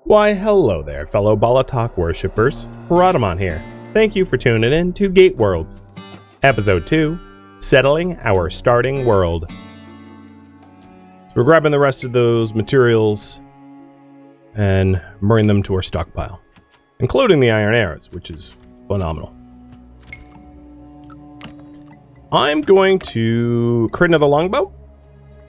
Why, hello there, fellow Balatok worshippers. Rhadamant here. Thank you for tuning in to Gateworlds, Episode 2, Settling Our Starting World. So we're grabbing the rest of those materials and bringing them to our stockpile, including the iron arrows, which is phenomenal. I'm going to create another longbow.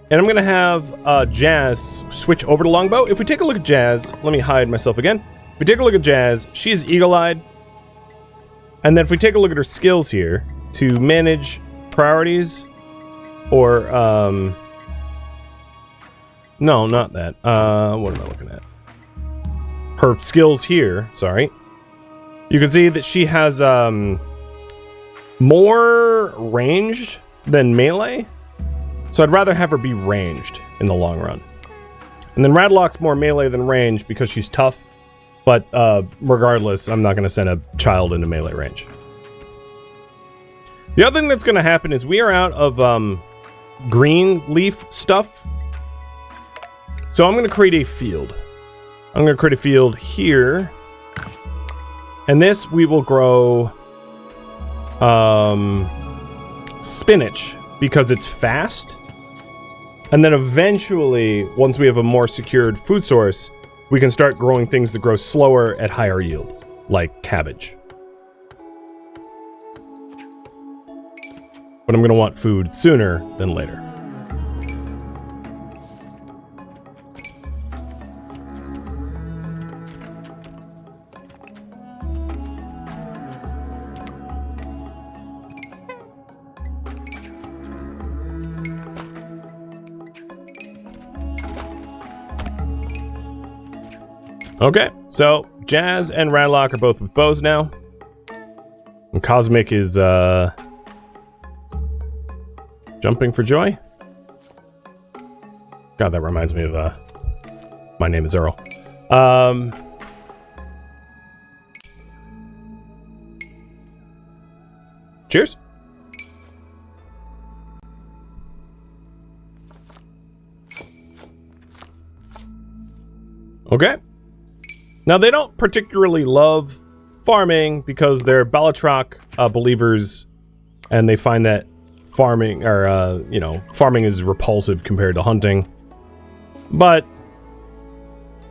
And I'm going to have Jazz switch over to longbow. If we take a look at Jazz, let me hide myself again. If we take a look at Jazz, she's eagle-eyed. And then if we take a look at her skills here, to manage priorities, or, no, not that. What am I looking at? Her skills here, sorry. You can see that she has, more ranged than melee. So I'd rather have her be ranged in the long run. And then Radlock's more melee than range because she's tough. But regardless, I'm not going to send a child into melee range. The other thing that's going to happen is we are out of green leaf stuff. So I'm going to create a field. I'm going to create a field here. And this we will grow spinach because it's fast. And then eventually, once we have a more secured food source, we can start growing things that grow slower at higher yield, like cabbage. But I'm going to want food sooner than later. Okay, so Jazz and Radlock are both with bows now. And Cosmic is, jumping for joy. God, that reminds me of, My Name is Earl. Cheers. Okay. Now, they don't particularly love farming because they're Balatok believers, and they find that farming, or, farming is repulsive compared to hunting. But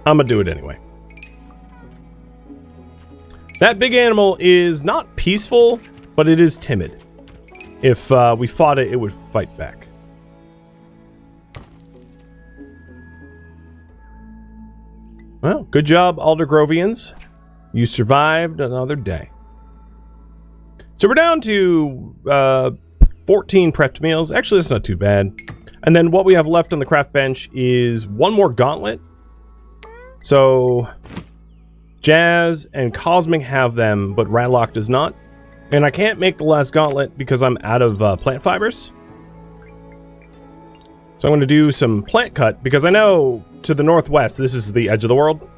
I'm gonna do it anyway. That big animal is not peaceful, but it is timid. If we fought it, it would fight back. Well, good job, Aldergrovians. You survived another day. So we're down to 14 prepped meals. Actually, that's not too bad. And then what we have left on the craft bench is one more gauntlet. So Jazz and Cosmic have them, but Radlock does not. And I can't make the last gauntlet because I'm out of plant fibers. So I'm going to do some plant cut because I know to the northwest, this is the edge of the world.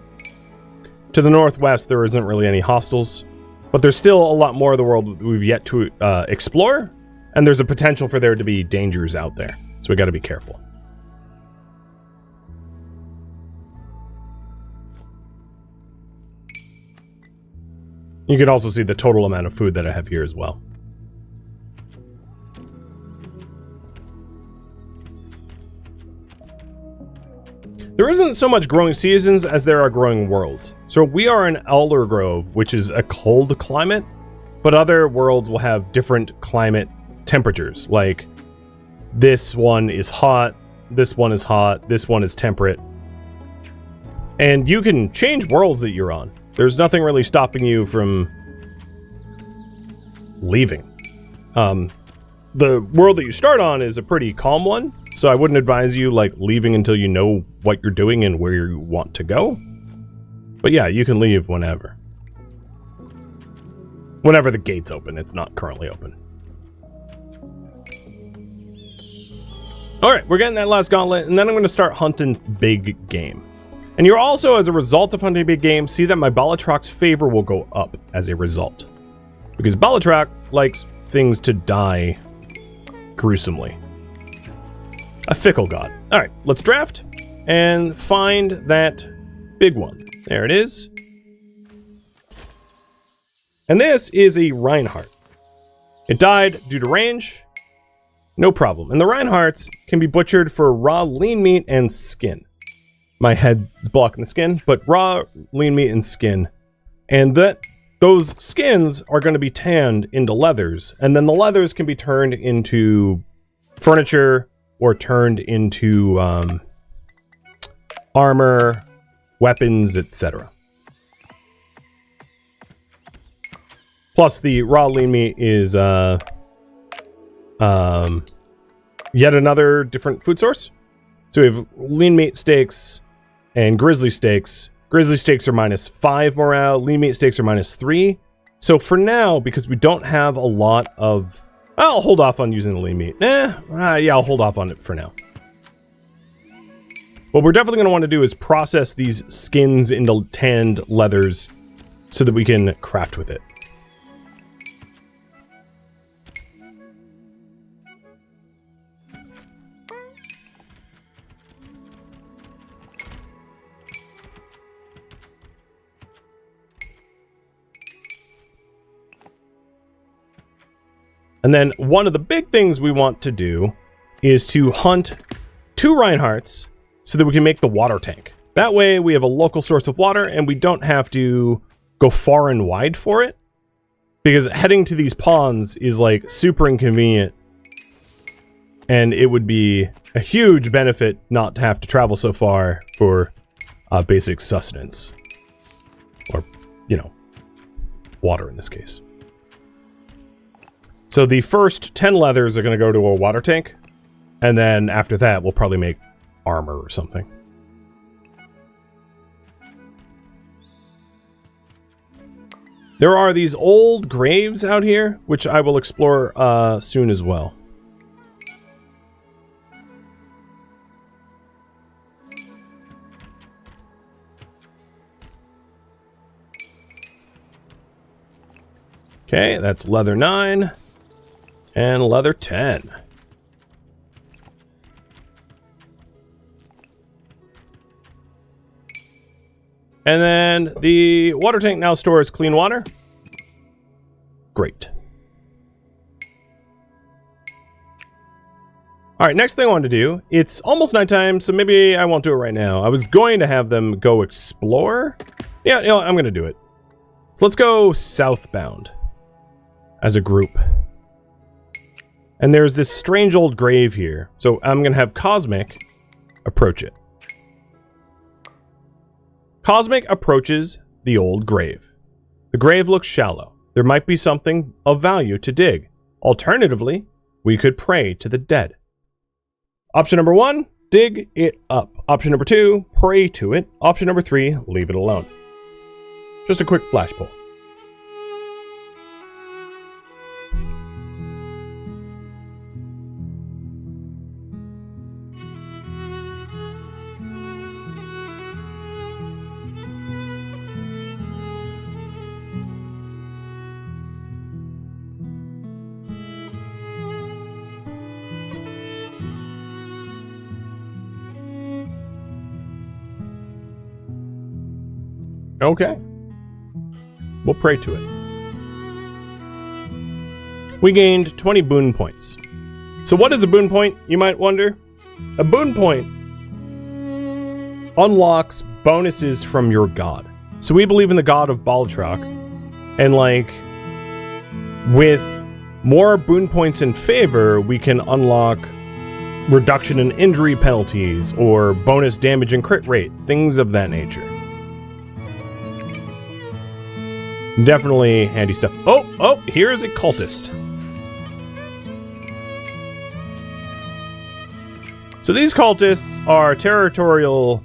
To the northwest, there isn't really any hostiles, but there's still a lot more of the world we've yet to explore, and there's a potential for there to be dangers out there. So we got to be careful. You can also see the total amount of food that I have here as well. There isn't so much growing seasons as there are growing worlds. So we are in Aldergrove, which is a cold climate, but other worlds will have different climate temperatures. Like this one is hot, this one is hot, this one is temperate. And you can change worlds that you're on. There's nothing really stopping you from leaving. The world that you start on is a pretty calm one. So I wouldn't advise you, like, leaving until you know what you're doing and where you want to go. But yeah, you can leave whenever. Whenever the gate's open. It's not currently open. Alright, we're getting that last gauntlet, and then I'm going to start hunting big game. And you're also, as a result of hunting big game, see that my Balatok's favor will go up as a result. Because Balatok likes things to die gruesomely. A fickle god. Alright, let's draft and find that big one. There it is. And this is a Reinhardt. It died due to range. No problem. And the Reinhardts can be butchered for raw lean meat and skin. My head's blocking the skin, but raw lean meat and skin. And those skins are going to be tanned into leathers. And then the leathers can be turned into furniture or turned into armor, weapons, etc. Plus, the raw lean meat is yet another different food source. So we have lean meat steaks and grizzly steaks. Grizzly steaks are -5 morale. Lean meat steaks are -3. So for now, because we don't have a lot of... I'll hold off on using the lean meat. Yeah, I'll hold off on it for now. What we're definitely going to want to do is process these skins into tanned leathers so that we can craft with it. And then one of the big things we want to do is to hunt 2 Reinhardts so that we can make the water tank. That way we have a local source of water and we don't have to go far and wide for it. Because heading to these ponds is like super inconvenient. And it would be a huge benefit not to have to travel so far for basic sustenance. Or, you know, water in this case. So the first 10 leathers are going to go to a water tank. And then after that, we'll probably make armor or something. There are these old graves out here, which I will explore soon as well. Okay, that's leather 9 and leather 10. And then the water tank now stores clean water. Great. All right, next thing I want to do, it's almost nighttime, so maybe I won't do it right now. I was going to have them go explore. Yeah, you know, I'm going to do it. So let's go southbound as a group. And there's this strange old grave here. So I'm going to have Cosmic approach it. Cosmic approaches the old grave. The grave looks shallow. There might be something of value to dig. Alternatively, we could pray to the dead. Option number 1, dig it up. Option number 2, pray to it. Option number 3, leave it alone. Just a quick flash poll. Okay. We'll pray to it. We gained 20 boon points. So what is a boon point, you might wonder? A boon point unlocks bonuses from your god. So we believe in the god of Baltrog. And like, with more boon points in favor, we can unlock reduction in injury penalties or bonus damage and crit rate, things of that nature. Definitely handy stuff. Oh, here's a cultist. So these cultists are territorial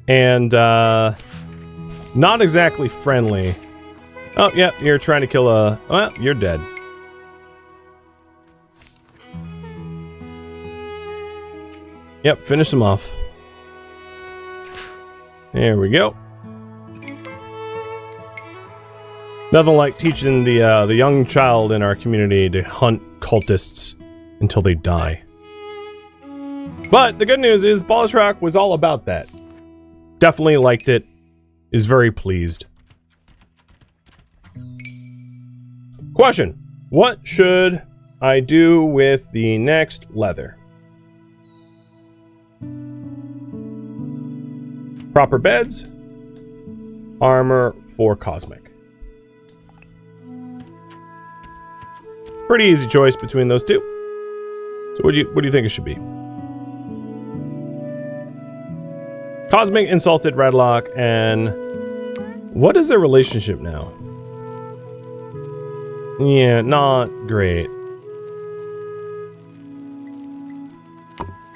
and not exactly friendly. Oh, yeah, you're trying to kill a... Well, you're dead. Yep, finish them off. There we go. Nothing like teaching the young child in our community to hunt cultists until they die. But the good news is Baltrog was all about that. Definitely liked it. Is very pleased. Question. What should I do with the next leather? Proper beds. Armor for cosmic. Pretty easy choice between those two. So what do you think it should be? Cosmic, Insulted, Redlock, and what is their relationship now? Yeah, not great.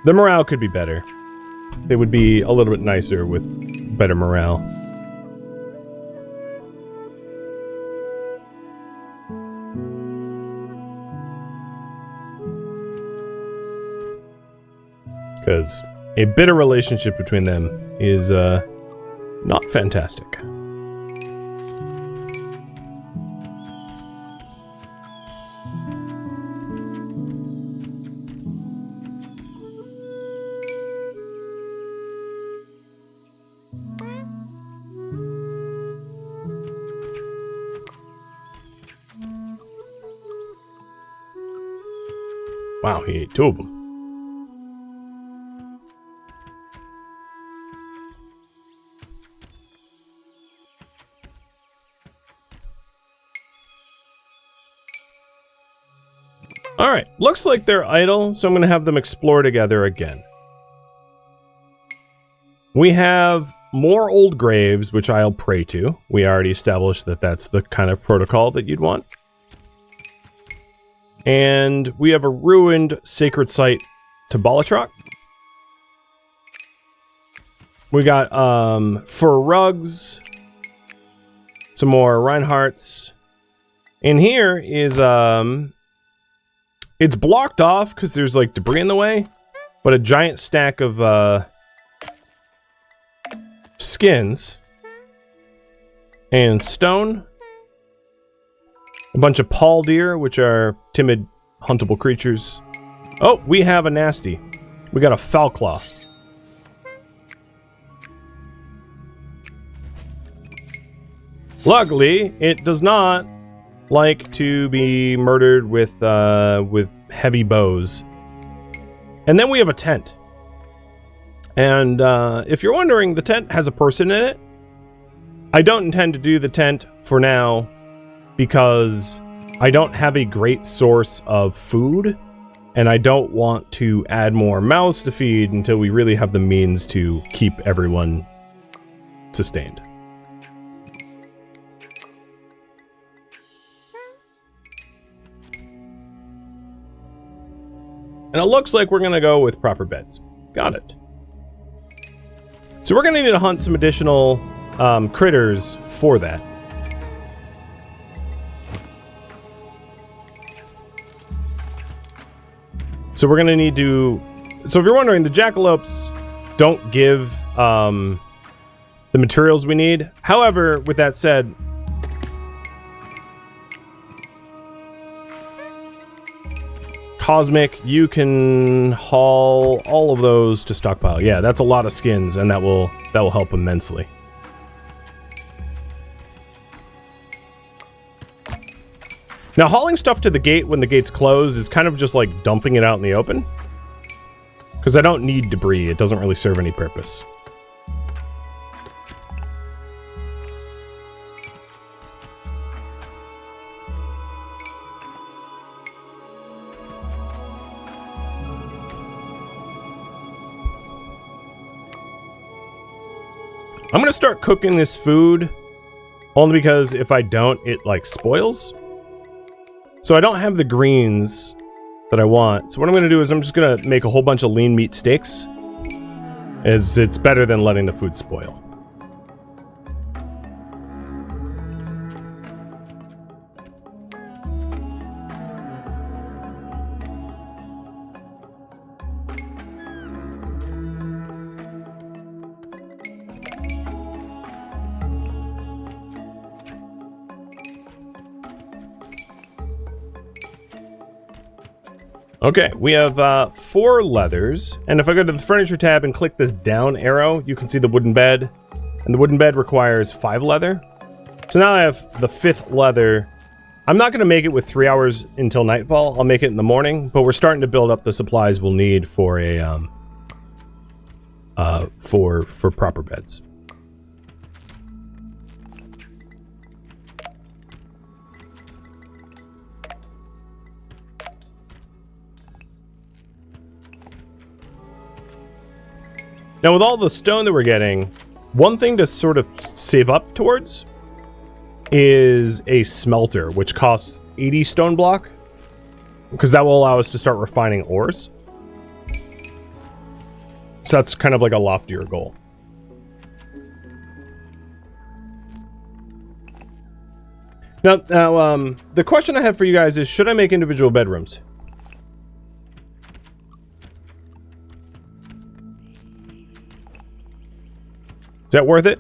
The morale could be better. It would be a little bit nicer with better morale. Because a bitter relationship between them is not fantastic. Wow, he ate 2 of them. Alright, looks like they're idle, so I'm going to have them explore together again. We have more old graves, which I'll pray to. We already established that that's the kind of protocol that you'd want. And we have a ruined sacred site to Balatroc. We got fur rugs, some more Reinhardts. And here is it's blocked off because there's like debris in the way, but a giant stack of skins and stone. A bunch of pall deer, which are timid, huntable creatures. Oh, we have a nasty. We got a Falclaw. Luckily, it does not like to be murdered with heavy bows. And then we have a tent. And if you're wondering, the tent has a person in it. I don't intend to do the tent for now because I don't have a great source of food, and I don't want to add more mouths to feed until we really have the means to keep everyone sustained. And it looks like we're going to go with proper beds. Got it. So we're going to need to hunt some additional critters for that. So we're going to need to... So if you're wondering, the jackalopes don't give the materials we need. However, with that said... Cosmic, you can haul all of those to stockpile. Yeah, that's a lot of skins, and that will help immensely. Now, hauling stuff to the gate when the gate's closed is kind of just like dumping it out in the open. Because I don't need debris. It doesn't really serve any purpose. I'm gonna start cooking this food only because if I don't, it like spoils. So I don't have the greens that I want. So what I'm gonna do is I'm just gonna make a whole bunch of lean meat steaks, as it's better than letting the food spoil. Okay, we have 4 leathers, and if I go to the furniture tab and click this down arrow, you can see the wooden bed, and the wooden bed requires 5 leather. So now I have the 5th leather. I'm not going to make it with 3 hours until nightfall. I'll make it in the morning, but we're starting to build up the supplies we'll need for a for proper beds. Now, with all the stone that we're getting, one thing to sort of save up towards is a smelter, which costs 80 stone block, because that will allow us to start refining ores. So that's kind of like a loftier goal. Now, the question I have for you guys is, should I make individual bedrooms? Is that worth it?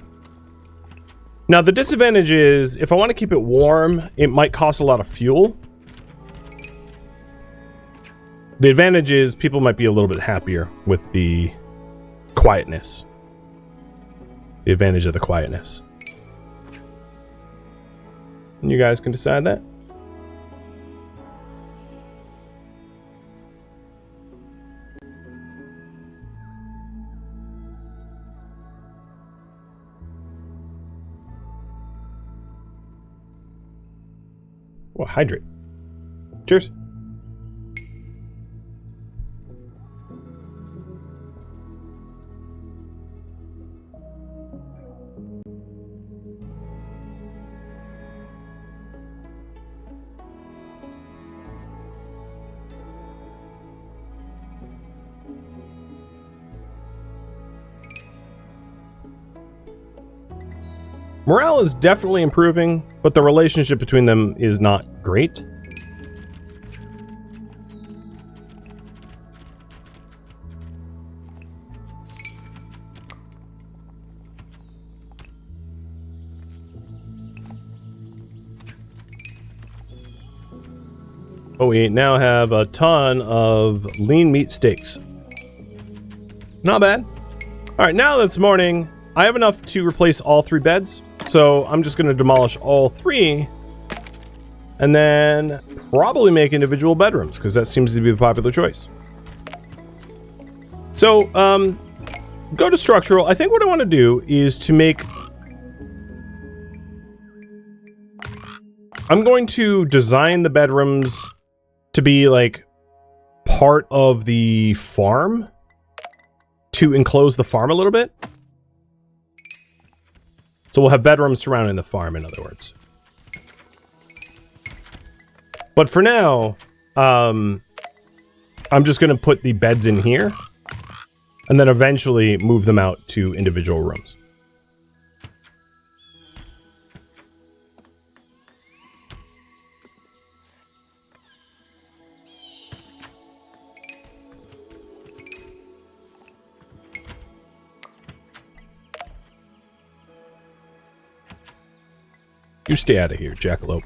Now, the disadvantage is, if I want to keep it warm, it might cost a lot of fuel. The advantage is people might be a little bit happier with the quietness. The advantage of the quietness. And you guys can decide that. Well, hydrate. Cheers. Morale is definitely improving, but the relationship between them is not great. But we now have a ton of lean meat steaks. Not bad. All right, now that's morning. I have enough to replace all 3 beds. So I'm just going to demolish all 3 and then probably make individual bedrooms, because that seems to be the popular choice. So go to structural. I think what I want to do is to make... I'm going to design the bedrooms to be like part of the farm, to enclose the farm a little bit. So we'll have bedrooms surrounding the farm, in other words. But for now, I'm just going to put the beds in here, and then eventually move them out to individual rooms. You stay out of here, jackalope.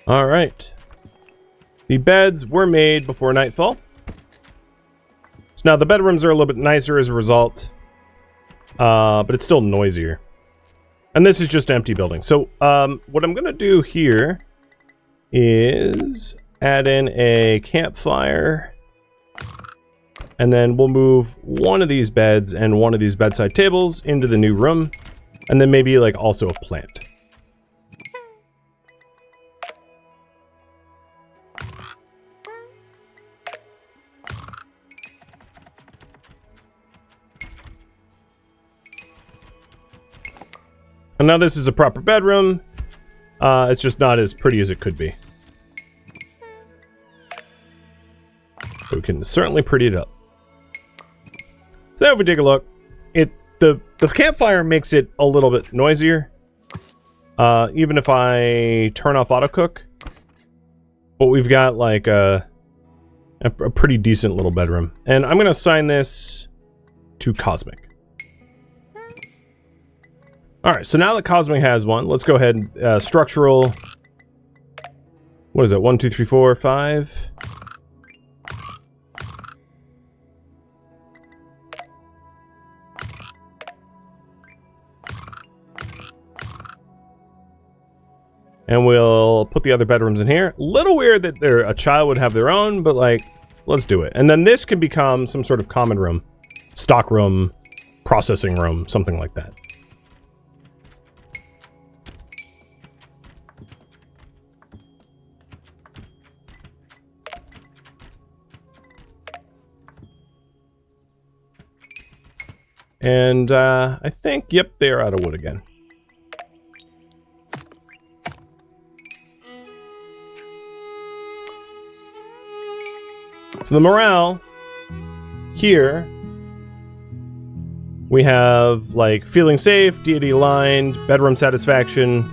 All right. The beds were made before nightfall. So now the bedrooms are a little bit nicer as a result, but it's still noisier. And this is just an empty building. So what I'm going to do here is add in a campfire, and then we'll move one of these beds and one of these bedside tables into the new room, and then maybe like also a plant. And now this is a proper bedroom. It's just not as pretty as it could be. we can certainly pretty it up. So now if we take a look, the campfire makes it a little bit noisier. Even if I turn off auto cook, but we've got like a pretty decent little bedroom. And I'm going to assign this to Cosmic. Alright, so now that Cosmic has one, let's go ahead and structural. What is it? 1, 2, 3, 4, 5. And we'll put the other bedrooms in here. Little weird that a child would have their own, but like, let's do it. And then this can become some sort of common room, stock room, processing room, something like that. And I think, yep, they are out of wood again. So the morale here, we have like feeling safe, deity aligned, bedroom satisfaction.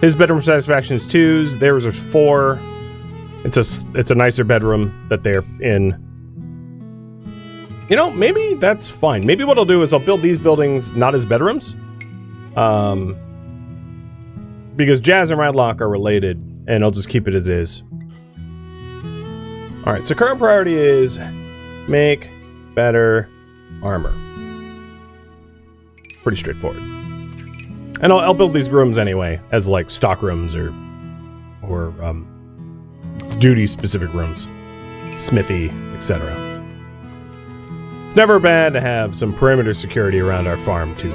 His bedroom satisfaction is 2s, theirs are 4. It's a nicer bedroom that they're in. You know, maybe that's fine. Maybe what I'll do is I'll build these buildings not as bedrooms. Because Jazz and Radlock are related, and I'll just keep it as is. Alright, so current priority is make better armor. Pretty straightforward. And I'll build these rooms anyway, as like stock rooms or duty-specific rooms. Smithy, etc. It's never bad to have some perimeter security around our farm, too.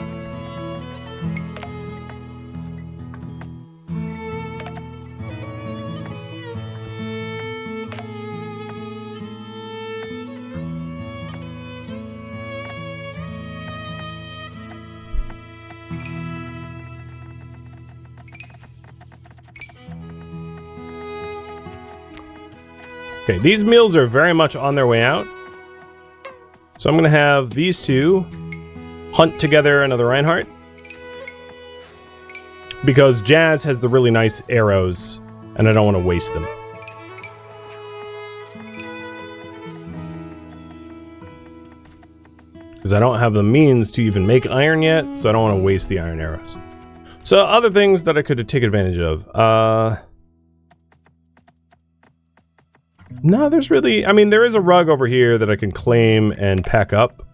Okay, these meals are very much on their way out. So I'm going to have these two hunt together another Reinhardt. Because Jazz has the really nice arrows, and I don't want to waste them. Because I don't have the means to even make iron yet, so I don't want to waste the iron arrows. So other things that I could take advantage of. No, there's really... I mean, there is a rug over here that I can claim and pack up.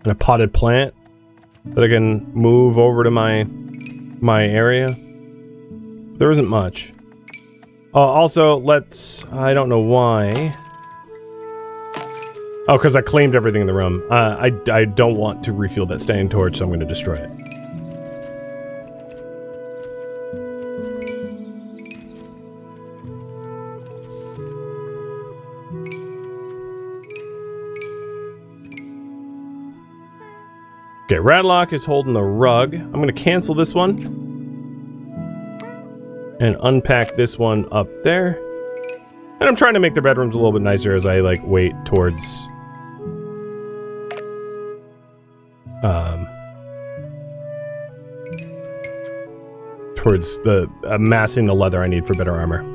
And a potted plant that I can move over to my area. There isn't much. Also, let's... I don't know why. Oh, because I claimed everything in the room. I don't want to refuel that standing torch, so I'm going to destroy it. Okay, Radlock is holding the rug. I'm going to cancel this one. And unpack this one up there. And I'm trying to make the bedrooms a little bit nicer as I, like, wait towards... towards the amassing the leather I need for better armor.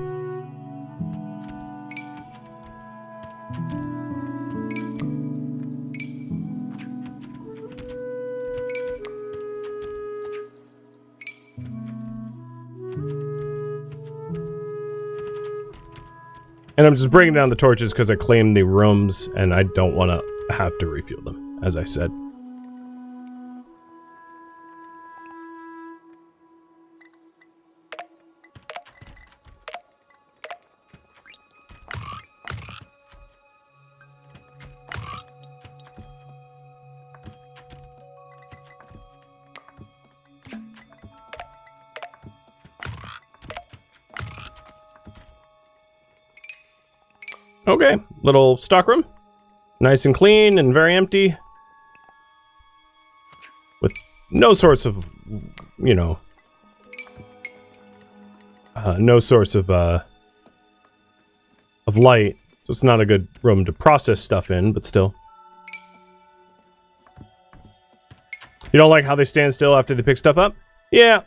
And I'm just bringing down the torches because I claimed the rooms and I don't want to have to refuel them, as I said. Okay, little stockroom. Nice and clean and very empty. With no source of, you know... no source of, of light, so it's not a good room to process stuff in, but still. You don't like how they stand still after they pick stuff up? Yeah.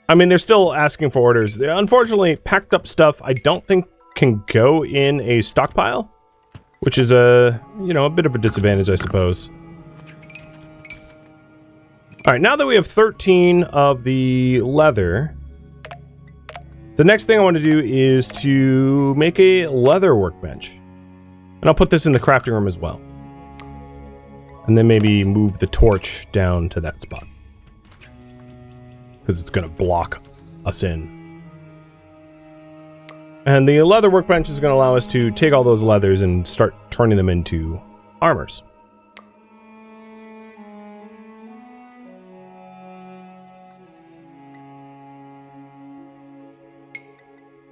I mean, they're still asking for orders. Unfortunately, packed up stuff I don't think can go in a stockpile, which is a bit of a disadvantage, I suppose. All right, now that we have 13 of the leather, the next thing I want to do is to make a leather workbench. And I'll put this in the crafting room as well. And then maybe move the torch down to that spot, because it's going to block us in. And the leather workbench is going to allow us to take all those leathers and start turning them into armors.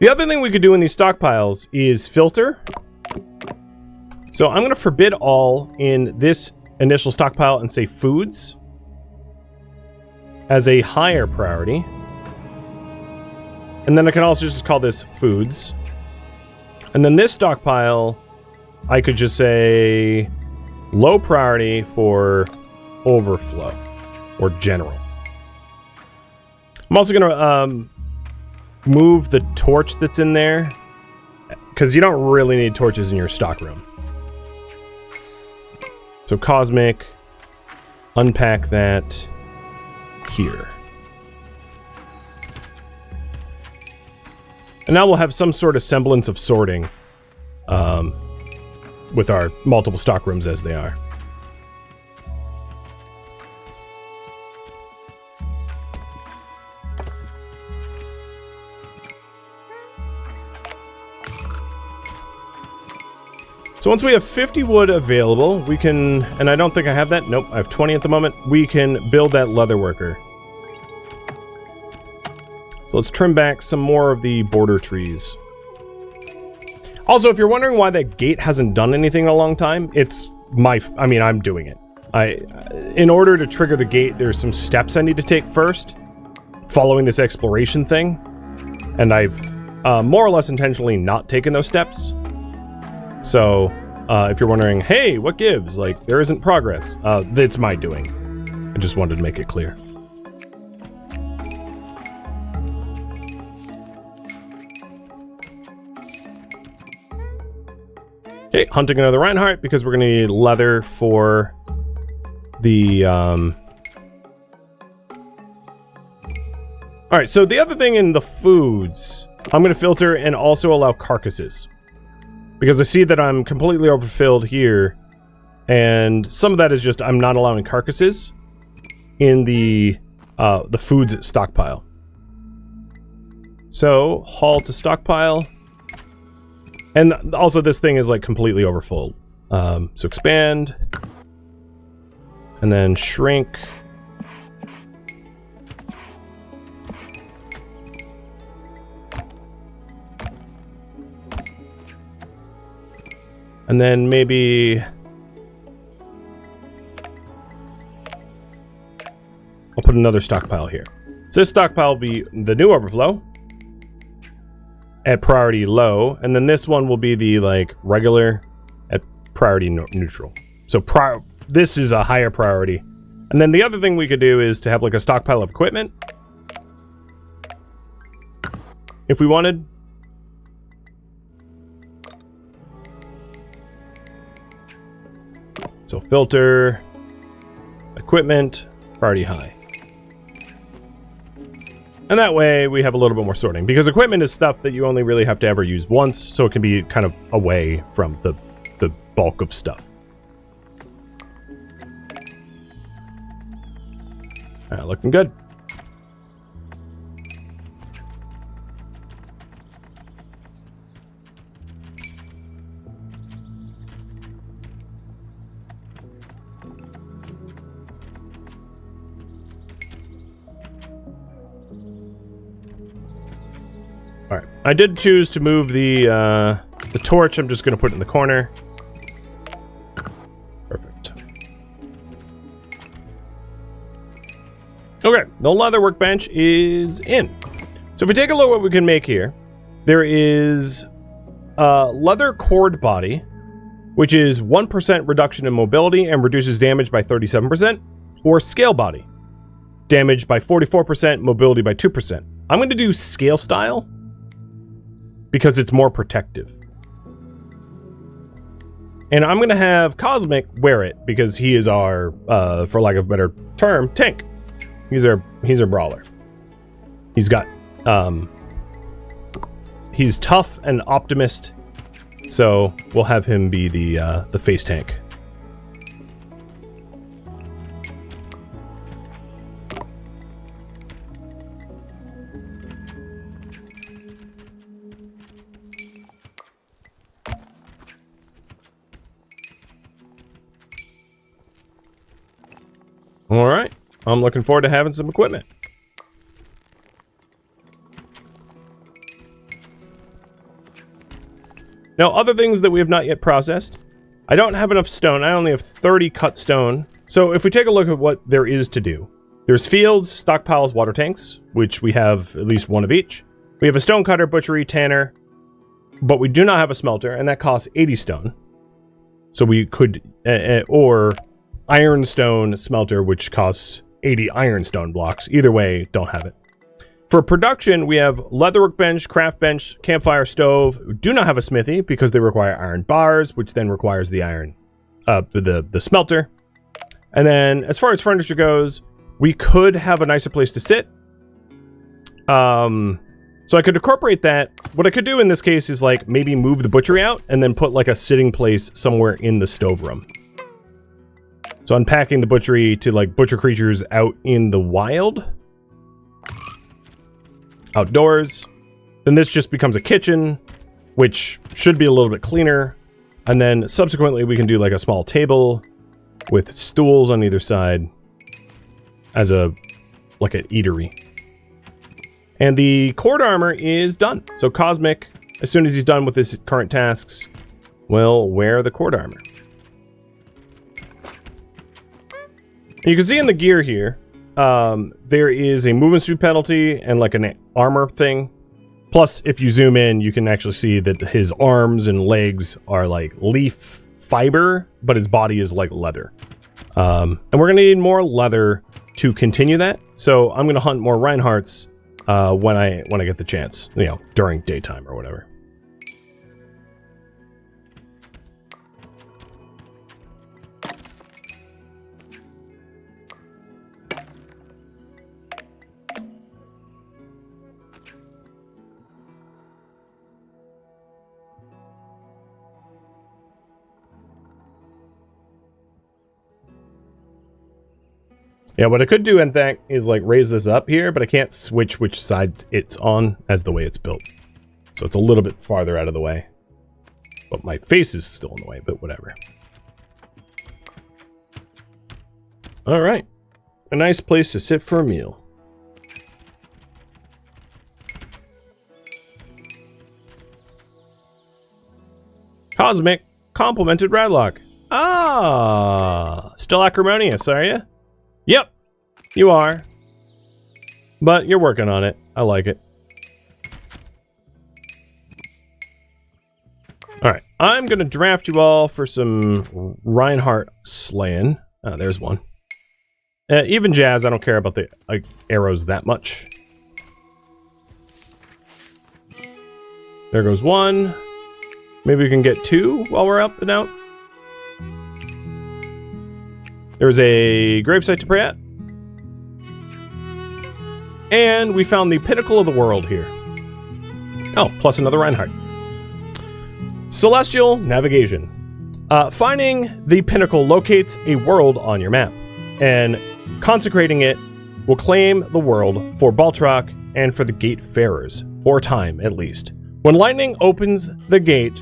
The other thing we could do in these stockpiles is filter. So I'm going to forbid all in this initial stockpile and say foods as a higher priority. And then I can also just call this foods. And then this stockpile, I could just say low priority for overflow or general. I'm also going to move the torch that's in there, because you don't really need torches in your stock room. So cosmic, unpack that here. And now we'll have some sort of semblance of sorting with our multiple stock rooms as they are. So once we have 50 wood available, we can, and I don't think I have that. Nope, I have 20 at the moment. We can build that leather worker. So let's trim back some more of the border trees. Also, if you're wondering why that gate hasn't done anything in a long time, I'm doing it. In order to trigger the gate, there's some steps I need to take first, following this exploration thing. And I've more or less intentionally not taken those steps. So, if you're wondering, hey, what gives? Like, there isn't progress. It's my doing. I just wanted to make it clear. Okay, hunting another Reinhardt, because we're going to need leather for the, Alright, so the other thing in the foods, I'm going to filter and also allow carcasses. Because I see that I'm completely overfilled here, and some of that is just I'm not allowing carcasses in the foods stockpile. So haul to stockpile, and also this thing is like completely overfilled. So expand, and then shrink. And then maybe I'll put another stockpile here. So this stockpile will be the new overflow at priority low, and then this one will be the like regular at priority neutral. So this is a higher priority. And then the other thing we could do is to have like a stockpile of equipment if we wanted. So filter, equipment, priority high. And that way we have a little bit more sorting, because equipment is stuff that you only really have to ever use once, so it can be kind of away from the bulk of stuff. Looking good. All right, I did choose to move the torch. I'm just going to put it in the corner. Perfect. Okay, the leather workbench is in. So if we take a look at what we can make here, there is leather cord body, which is 1% reduction in mobility and reduces damage by 37%, or scale body, damage by 44%, mobility by 2%. I'm going to do scale style because it's more protective. And I'm going to have Cosmic wear it because he is our, for lack of a better term, tank. He's our brawler. He's got, he's tough and optimist, so we'll have him be the face tank. All right, I'm looking forward to having some equipment. Now, other things that we have not yet processed. I don't have enough stone. I only have 30 cut stone. So if we take a look at what there is to do, there's fields, stockpiles, water tanks, which we have at least one of each. We have a stone cutter, butchery, tanner, but we do not have a smelter, and that costs 80 stone. So we could, or ironstone smelter, which costs 80 ironstone blocks. Either way, don't have it. For production, we have leather workbench, craft bench, campfire stove. We do not have a smithy because they require iron bars, which then requires the iron, the smelter. And then as far as furniture goes, we could have a nicer place to sit. So I could incorporate that. What I could do in this case is like maybe move the butchery out and then put like a sitting place somewhere in the stove room. So unpacking the butchery to like butcher creatures out in the wild. Outdoors. Then this just becomes a kitchen, which should be a little bit cleaner. And then subsequently we can do like a small table with stools on either side as a like an eatery. And the cord armor is done. So Cosmic, as soon as he's done with his current tasks, will wear the cord armor. You can see in the gear here, there is a movement speed penalty and like an armor thing. Plus, if you zoom in, you can actually see that his arms and legs are like leaf fiber, but his body is like leather. And we're going to need more leather to continue that. So I'm going to hunt more Reinhardts when I get the chance, you know, during daytime or whatever. Yeah, what I could do, in fact, is like raise this up here, but I can't switch which side it's on as the way it's built. So it's a little bit farther out of the way. But my face is still in the way, but whatever. All right. A nice place to sit for a meal. Cosmic complimented Radlock. Ah, still acrimonious, are you? Yep, you are. But you're working on it. I like it. Alright, I'm going to draft you all for some Reinhardt slaying. Oh, there's one. Even Jazz, I don't care about the arrows that much. There goes one. Maybe we can get two while we're up and out. There's a gravesite to pray at. And we found the pinnacle of the world here. Oh, plus another Reinhardt. Celestial navigation. Finding the pinnacle locates a world on your map. And consecrating it will claim the world for Baltrock and for the Gatefarers. For a time, at least. When lightning opens the gate,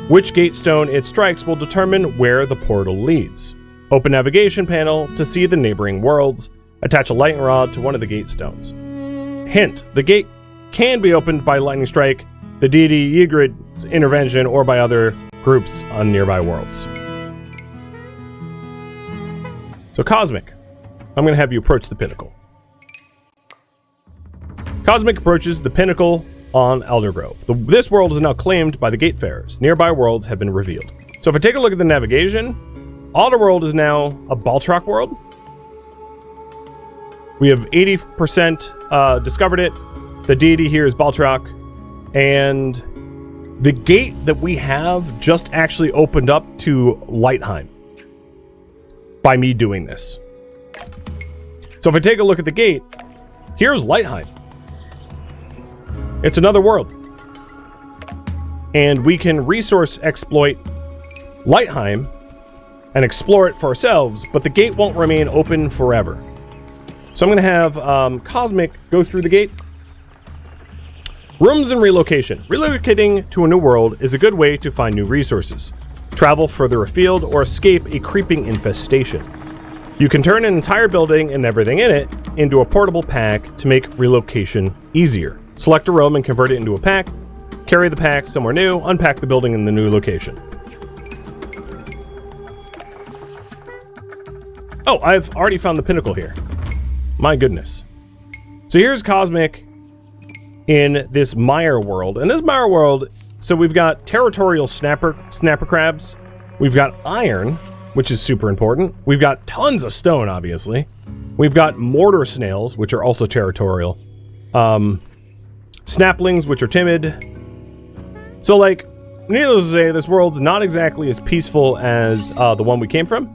which gate stone it strikes will determine where the portal leads. Open navigation panel to see the neighboring worlds. Attach a lightning rod to one of the gate stones. Hint, the gate can be opened by lightning strike, the deity Ygritte's intervention, or by other groups on nearby worlds. So Cosmic, I'm going to have you approach the pinnacle. Cosmic approaches the pinnacle on Aldergrove. This world is now claimed by the Gatefarers. Nearby worlds have been revealed. So if I take a look at the navigation, Alderworld is now a Baltrock world. We have 80% discovered it. The deity here is Baltrock. And the gate that we have just actually opened up to Lightheim by me doing this. So if I take a look at the gate, here's Lightheim. It's another world. And we can resource exploit Lightheim and explore it for ourselves, but the gate won't remain open forever. So I'm going to have Cosmic go through the gate. Rooms and relocation. Relocating to a new world is a good way to find new resources, travel further afield, or escape a creeping infestation. You can turn an entire building and everything in it into a portable pack to make relocation easier. Select a room and convert it into a pack. Carry the pack somewhere new. Unpack the building in the new location. Oh, I've already found the pinnacle here. My goodness. So here's Cosmic in this mire world. And this mire world, so we've got territorial snapper crabs. We've got iron, which is super important. We've got tons of stone, obviously. We've got mortar snails, which are also territorial. Snaplings, which are timid. So, like, needless to say, this world's not exactly as peaceful as the one we came from.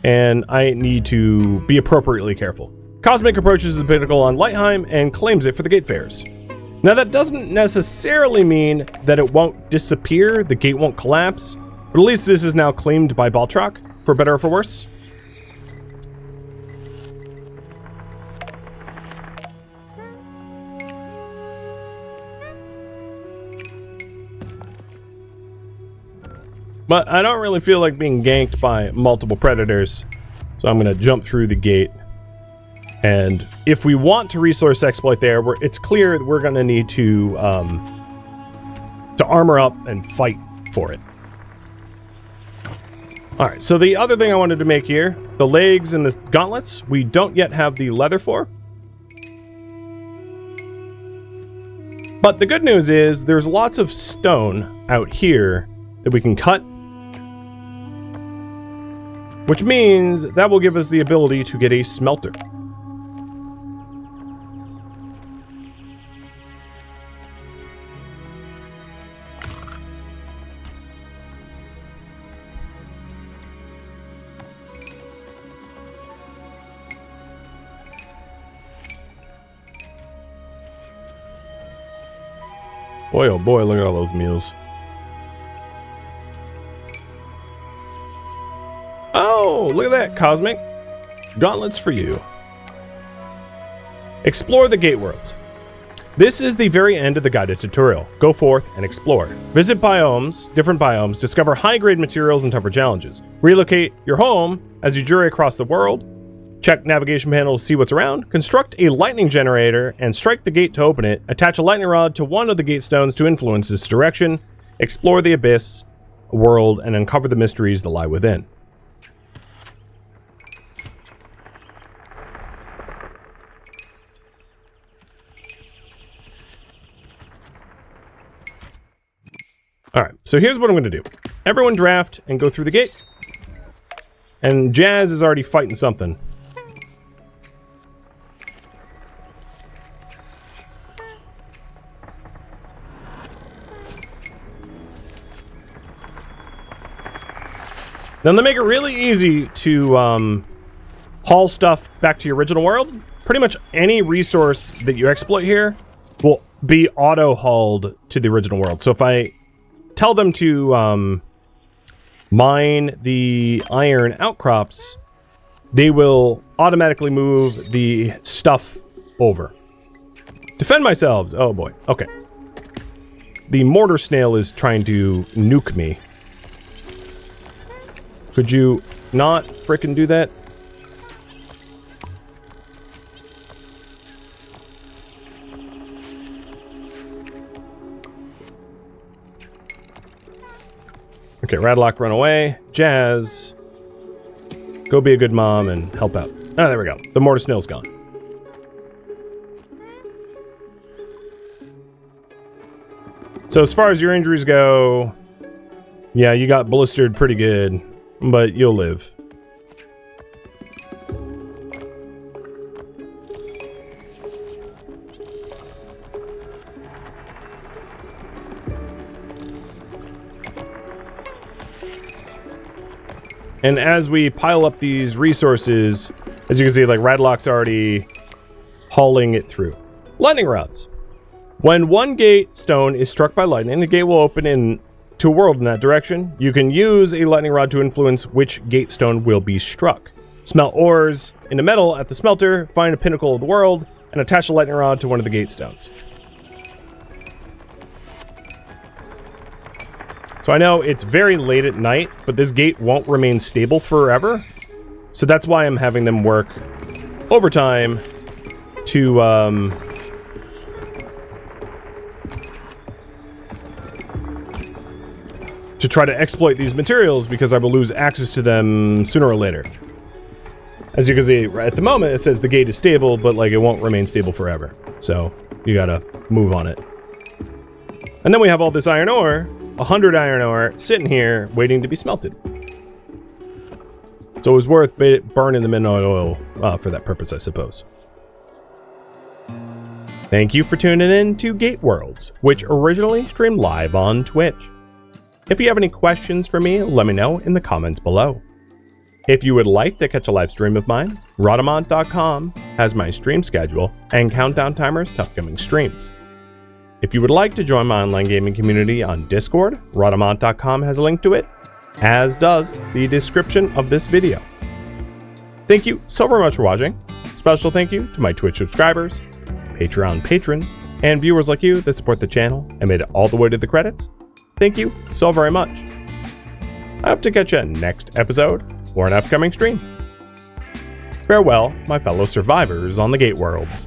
And I need to be appropriately careful. Cosmic approaches the pinnacle on Lightheim and claims it for the Gatefarers. Now, that doesn't necessarily mean that it won't disappear, the gate won't collapse, but at least this is now claimed by Baltrock, for better or for worse. But I don't really feel like being ganked by multiple predators, so I'm going to jump through the gate. And if we want to resource exploit there, it's clear that we're going to need to armor up and fight for it. All right, so the other thing I wanted to make here, the legs and the gauntlets, we don't yet have the leather for. But the good news is there's lots of stone out here that we can cut, which means that will give us the ability to get a smelter. Boy, oh boy, look at all those meals. Oh, look at that, Cosmic. Gauntlets for you. Explore the Gateworlds. This is the very end of the guided tutorial. Go forth and explore. Visit biomes, different biomes, discover high-grade materials and tougher challenges. Relocate your home as you journey across the world. Check navigation panels to see what's around. Construct a lightning generator and strike the gate to open it. Attach a lightning rod to one of the gate stones to influence its direction. Explore the abyss world and uncover the mysteries that lie within. Alright, so here's what I'm going to do. Everyone draft and go through the gate. And Jazz is already fighting something. Then they make it really easy to haul stuff back to your original world. Pretty much any resource that you exploit here will be auto-hauled to the original world. So if I tell them to mine the iron outcrops, they will automatically move the stuff over. Defend myself. Oh boy. Okay. The mortar snail is trying to nuke me. Could you not frickin' do that? Okay, Radlock, run away. Jazz, go be a good mom and help out. Ah, there we go. The mortar snail's gone. So as far as your injuries go, yeah, you got blistered pretty good, but you'll live. And as we pile up these resources, as you can see, like Radlock's already hauling it through. Lightning rods. When one gate stone is struck by lightning, the gate will open into a world in that direction. You can use a lightning rod to influence which gate stone will be struck. Smelt ores into metal at the smelter, find a pinnacle of the world, and attach a lightning rod to one of the gate stones. So I know it's very late at night, but this gate won't remain stable forever. So that's why I'm having them work overtime to try to exploit these materials, because I will lose access to them sooner or later. As you can see, at the moment it says the gate is stable, but like it won't remain stable forever. So you gotta move on it. And then we have all this iron ore, 100 iron ore, sitting here waiting to be smelted. So it was worth burning the midnight oil for that purpose, I suppose. Thank you for tuning in to Gateworlds, which originally streamed live on Twitch. If you have any questions for me, let me know in the comments below. If you would like to catch a live stream of mine, Rhadamant.com has my stream schedule and countdown timers to upcoming streams. If you would like to join my online gaming community on Discord, Rhadamant.com has a link to it, as does the description of this video. Thank you so very much for watching. Special thank you to my Twitch subscribers, Patreon patrons, and viewers like you that support the channel and made it all the way to the credits. Thank you so very much. I hope to catch you next episode or an upcoming stream. Farewell, my fellow survivors on the Gateworlds.